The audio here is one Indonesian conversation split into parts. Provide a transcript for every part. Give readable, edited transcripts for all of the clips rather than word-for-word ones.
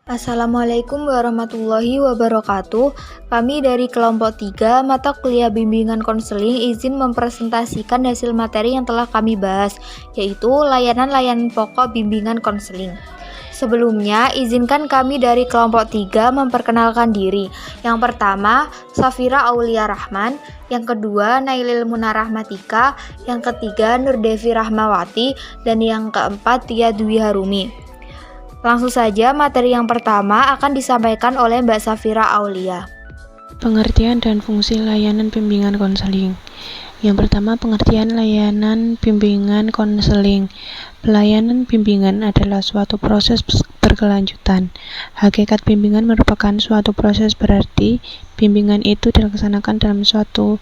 Assalamualaikum warahmatullahi wabarakatuh. Kami dari kelompok 3 mata kuliah bimbingan konseling izin mempresentasikan hasil materi yang telah kami bahas, yaitu layanan-layanan pokok bimbingan konseling. Sebelumnya, izinkan kami dari kelompok 3 memperkenalkan diri. Yang pertama, Safira Aulia Rahman. Yang kedua, Nailil Muna Rahmatika. Yang ketiga, Nurdevi Rahmawati. Dan yang keempat, Tia Dwi Harumi. Langsung saja, materi yang pertama akan disampaikan oleh Mbak Safira Aulia. Pengertian dan fungsi layanan bimbingan konseling. Yang pertama, pengertian layanan bimbingan konseling. Pelayanan bimbingan adalah suatu proses berkelanjutan. Hakikat bimbingan merupakan suatu proses, berarti bimbingan itu dilaksanakan dalam suatu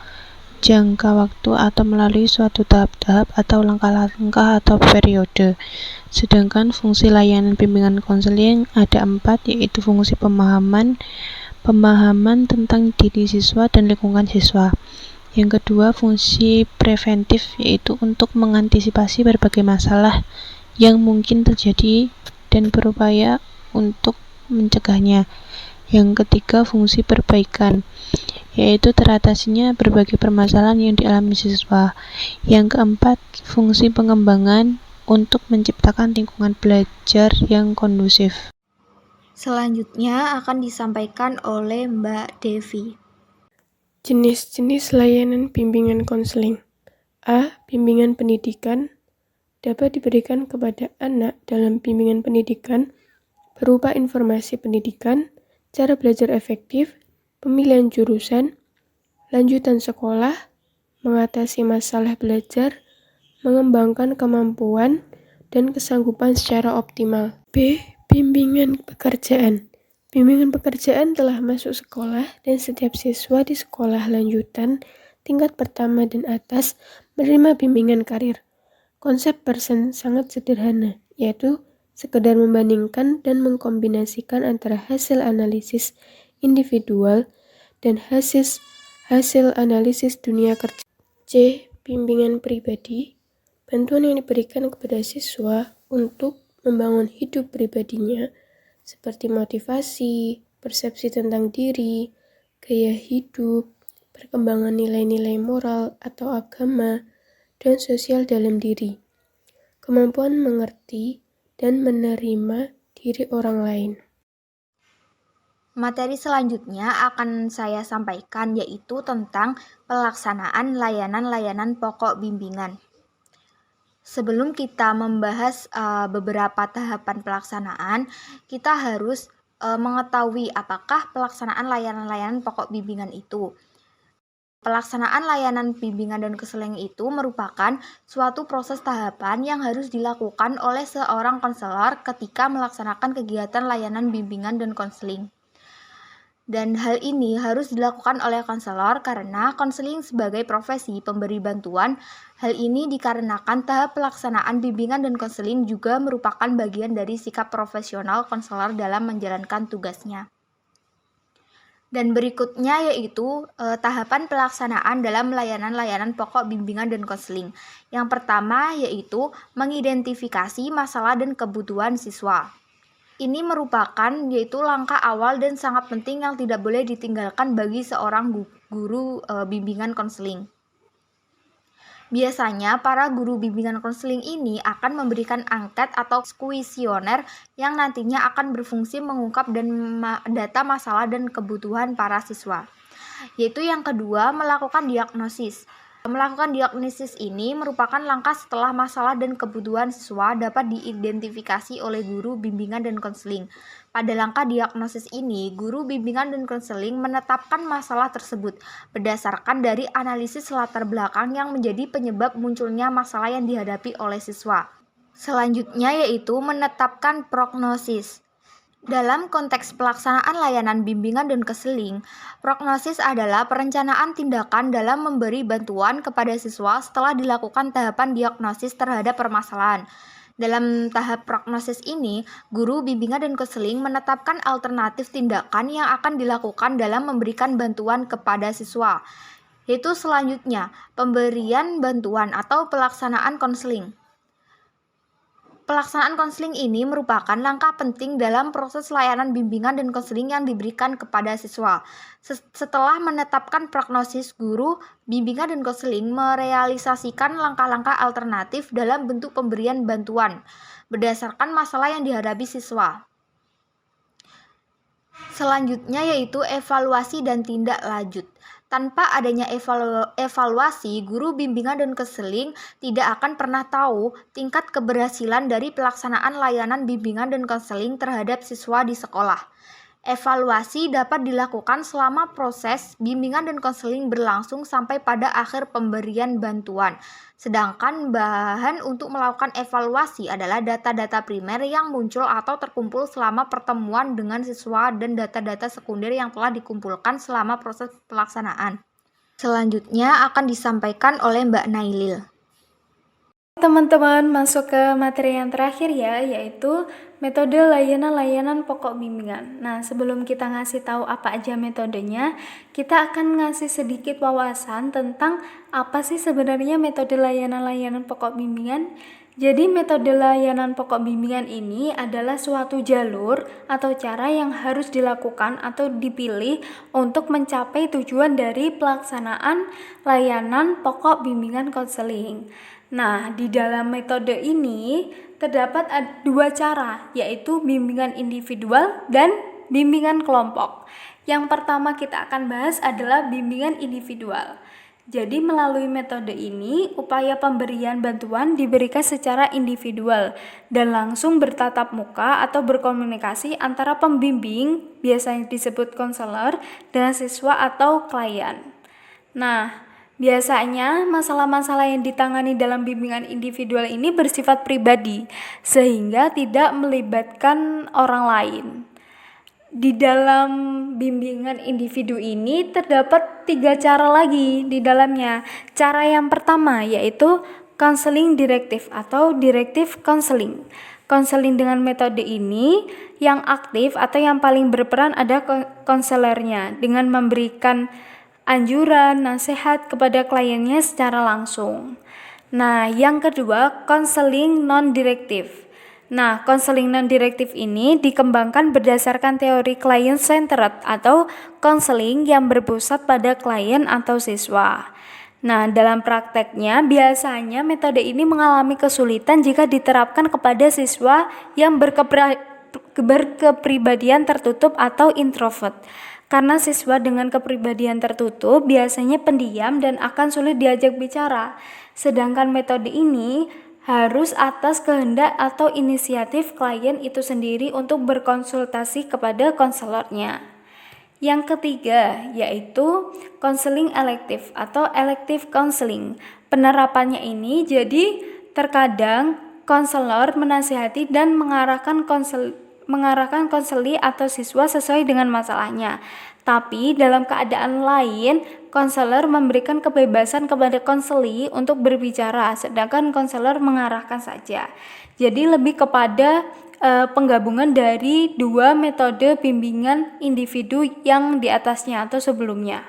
jangka waktu atau melalui suatu tahap-tahap atau langkah-langkah atau periode. Sedangkan fungsi layanan bimbingan konseling ada 4, yaitu fungsi pemahaman tentang diri siswa dan lingkungan siswa. Yang kedua, fungsi preventif, yaitu untuk mengantisipasi berbagai masalah yang mungkin terjadi dan berupaya untuk mencegahnya. Yang ketiga, fungsi perbaikan, yaitu teratasinya berbagai permasalahan yang dialami siswa. Yang keempat, fungsi pengembangan untuk menciptakan lingkungan belajar yang kondusif. Selanjutnya akan disampaikan oleh Mbak Devi. Jenis-jenis layanan bimbingan konseling. A. Bimbingan pendidikan dapat diberikan kepada anak dalam bimbingan pendidikan berupa informasi pendidikan, cara belajar efektif, pemilihan jurusan, lanjutan sekolah, mengatasi masalah belajar, mengembangkan kemampuan dan kesanggupan secara optimal. B. Bimbingan pekerjaan. Bimbingan pekerjaan telah masuk sekolah dan setiap siswa di sekolah lanjutan tingkat pertama dan atas menerima bimbingan karir. Konsep person sangat sederhana, yaitu sekedar membandingkan dan mengkombinasikan antara hasil analisis individual dan hasil analisis dunia kerja. C. Bimbingan pribadi. Bantuan yang diberikan kepada siswa untuk membangun hidup pribadinya, seperti motivasi, persepsi tentang diri, gaya hidup, perkembangan nilai-nilai moral atau agama, dan sosial dalam diri, kemampuan mengerti dan menerima diri orang lain. Materi selanjutnya akan saya sampaikan, yaitu tentang pelaksanaan layanan-layanan pokok bimbingan. Sebelum kita membahas beberapa tahapan pelaksanaan, kita harus mengetahui apakah pelaksanaan layanan-layanan pokok bimbingan itu. Pelaksanaan layanan bimbingan dan konseling itu merupakan suatu proses tahapan yang harus dilakukan oleh seorang konselor ketika melaksanakan kegiatan layanan bimbingan dan konseling. Dan hal ini harus dilakukan oleh konselor karena konseling sebagai profesi pemberi bantuan. Hal ini dikarenakan tahap pelaksanaan bimbingan dan konseling juga merupakan bagian dari sikap profesional konselor dalam menjalankan tugasnya. Dan berikutnya yaitu tahapan pelaksanaan dalam layanan-layanan pokok bimbingan dan konseling. Yang pertama yaitu mengidentifikasi masalah dan kebutuhan siswa. Ini merupakan yaitu langkah awal dan sangat penting yang tidak boleh ditinggalkan bagi seorang guru bimbingan konseling. Biasanya para guru bimbingan konseling ini akan memberikan angket atau kuesioner yang nantinya akan berfungsi mengungkap data masalah dan kebutuhan para siswa. Yaitu yang kedua, melakukan diagnosis. Melakukan diagnosis ini merupakan langkah setelah masalah dan kebutuhan siswa dapat diidentifikasi oleh guru bimbingan dan konseling. Pada langkah diagnosis ini, guru bimbingan dan konseling menetapkan masalah tersebut berdasarkan dari analisis latar belakang yang menjadi penyebab munculnya masalah yang dihadapi oleh siswa. Selanjutnya yaitu menetapkan prognosis. Dalam konteks pelaksanaan layanan bimbingan dan konseling, prognosis adalah perencanaan tindakan dalam memberi bantuan kepada siswa setelah dilakukan tahapan diagnosis terhadap permasalahan. Dalam tahap prognosis ini, guru bimbingan dan konseling menetapkan alternatif tindakan yang akan dilakukan dalam memberikan bantuan kepada siswa. Yaitu selanjutnya, pemberian bantuan atau pelaksanaan konseling. Pelaksanaan konseling ini merupakan langkah penting dalam proses layanan bimbingan dan konseling yang diberikan kepada siswa. Setelah menetapkan prognosis, guru bimbingan dan konseling merealisasikan langkah-langkah alternatif dalam bentuk pemberian bantuan berdasarkan masalah yang dihadapi siswa. Selanjutnya yaitu evaluasi dan tindak lanjut. Tanpa adanya evaluasi, guru bimbingan dan konseling tidak akan pernah tahu tingkat keberhasilan dari pelaksanaan layanan bimbingan dan konseling terhadap siswa di sekolah. Evaluasi dapat dilakukan selama proses bimbingan dan konseling berlangsung sampai pada akhir pemberian bantuan. Sedangkan bahan untuk melakukan evaluasi adalah data-data primer yang muncul atau terkumpul selama pertemuan dengan siswa dan data-data sekunder yang telah dikumpulkan selama proses pelaksanaan. Selanjutnya akan disampaikan oleh Mbak Nailil. Teman-teman, masuk ke materi yang terakhir ya, yaitu metode layanan pokok bimbingan. Nah, sebelum kita ngasih tahu apa aja metodenya, kita akan ngasih sedikit wawasan tentang apa sih sebenarnya metode layanan pokok bimbingan. Jadi, metode layanan pokok bimbingan ini adalah suatu jalur atau cara yang harus dilakukan atau dipilih untuk mencapai tujuan dari pelaksanaan layanan pokok bimbingan konseling. Nah, di dalam metode ini terdapat dua cara, yaitu bimbingan individual dan bimbingan kelompok. Yang pertama kita akan bahas adalah bimbingan individual. Jadi melalui metode ini, upaya pemberian bantuan diberikan secara individual dan langsung bertatap muka atau berkomunikasi antara pembimbing, biasanya disebut konselor, dengan siswa atau klien. Nah, biasanya masalah-masalah yang ditangani dalam bimbingan individual ini bersifat pribadi, sehingga tidak melibatkan orang lain. Di dalam bimbingan individu ini terdapat 3 cara lagi di dalamnya. Cara yang pertama yaitu counseling direktif atau directive counseling. Konseling dengan metode ini yang aktif atau yang paling berperan ada konselornya dengan memberikan anjuran, nasihat kepada kliennya secara langsung. Nah, yang kedua, konseling non-direktif. Nah, konseling non-direktif ini dikembangkan berdasarkan teori client-centered atau konseling yang berpusat pada klien atau siswa. Nah, dalam prakteknya, biasanya metode ini mengalami kesulitan jika diterapkan kepada siswa yang berkepribadian tertutup atau introvert. Karena siswa dengan kepribadian tertutup biasanya pendiam dan akan sulit diajak bicara. Sedangkan metode ini harus atas kehendak atau inisiatif klien itu sendiri untuk berkonsultasi kepada konselornya. Yang ketiga yaitu konseling elektif atau elective counseling. Penerapannya ini jadi terkadang konselor menasihati dan mengarahkan konseli atau siswa sesuai dengan masalahnya. Tapi dalam keadaan lain, konselor memberikan kebebasan kepada konseli untuk berbicara, sedangkan konselor mengarahkan saja. Jadi lebih kepada penggabungan dari dua metode bimbingan individu yang di atasnya atau sebelumnya.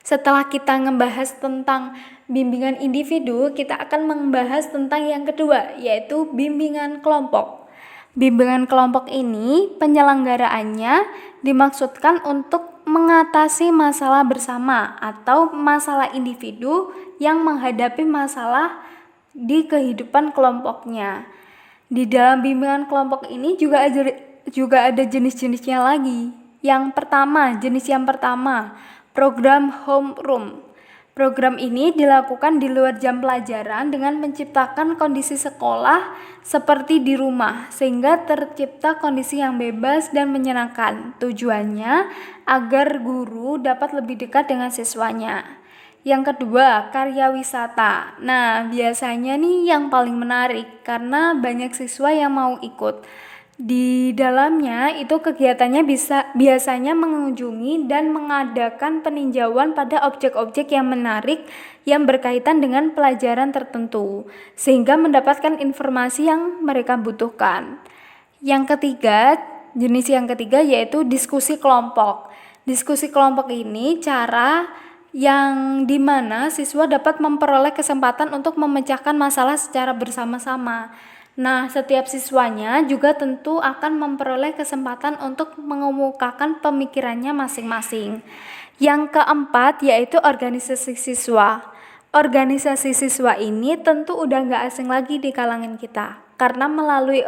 Setelah kita membahas tentang bimbingan individu, kita akan membahas tentang yang kedua, yaitu bimbingan kelompok. Bimbingan kelompok ini penyelenggaraannya dimaksudkan untuk mengatasi masalah bersama atau masalah individu yang menghadapi masalah di kehidupan kelompoknya. Di dalam bimbingan kelompok ini juga ada jenis-jenisnya lagi. Jenis yang pertama, program homeroom. Program ini dilakukan di luar jam pelajaran dengan menciptakan kondisi sekolah seperti di rumah, sehingga tercipta kondisi yang bebas dan menyenangkan. Tujuannya agar guru dapat lebih dekat dengan siswanya. Yang kedua, karya wisata. Nah, biasanya nih yang paling menarik karena banyak siswa yang mau ikut. Di dalamnya itu kegiatannya biasanya mengunjungi dan mengadakan peninjauan pada objek-objek yang menarik yang berkaitan dengan pelajaran tertentu, sehingga mendapatkan informasi yang mereka butuhkan. Jenis yang ketiga yaitu diskusi kelompok. Diskusi kelompok ini cara yang dimana siswa dapat memperoleh kesempatan untuk memecahkan masalah secara bersama-sama. Nah, setiap siswanya juga tentu akan memperoleh kesempatan untuk mengemukakan pemikirannya masing-masing. Yang keempat yaitu organisasi siswa. Organisasi siswa ini tentu udah gak asing lagi di kalangan kita, karena melalui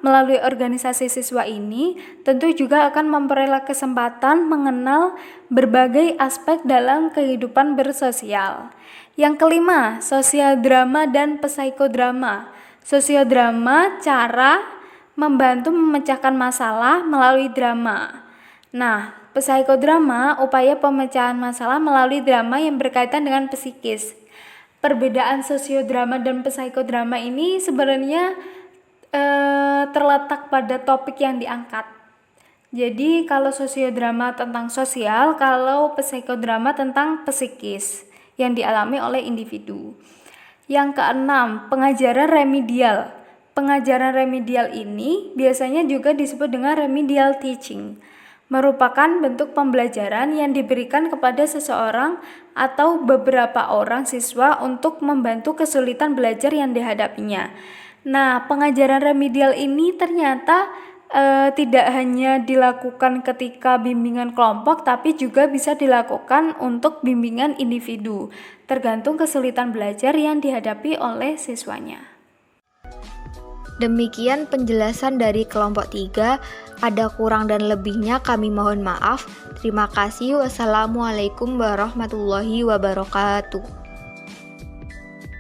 melalui organisasi siswa ini tentu juga akan memperoleh kesempatan mengenal berbagai aspek dalam kehidupan bersosial. Yang kelima, sosial drama dan psikodrama. Sosial drama cara membantu memecahkan masalah melalui drama. Nah, psikodrama upaya pemecahan masalah melalui drama yang berkaitan dengan psikis. Perbedaan sosiodrama dan psikodrama ini sebenarnya terletak pada topik yang diangkat. Jadi kalau sosiodrama tentang sosial, kalau psikodrama tentang psikis yang dialami oleh individu. Yang keenam, pengajaran remedial. Pengajaran remedial ini biasanya juga disebut dengan remedial teaching, merupakan bentuk pembelajaran yang diberikan kepada seseorang atau beberapa orang siswa untuk membantu kesulitan belajar yang dihadapinya. Nah, pengajaran remedial ini ternyata tidak hanya dilakukan ketika bimbingan kelompok, tapi juga bisa dilakukan untuk bimbingan individu, tergantung kesulitan belajar yang dihadapi oleh siswanya. Demikian penjelasan dari kelompok 3. Ada kurang dan lebihnya kami mohon maaf. Terima kasih. Wassalamualaikum warahmatullahi wabarakatuh.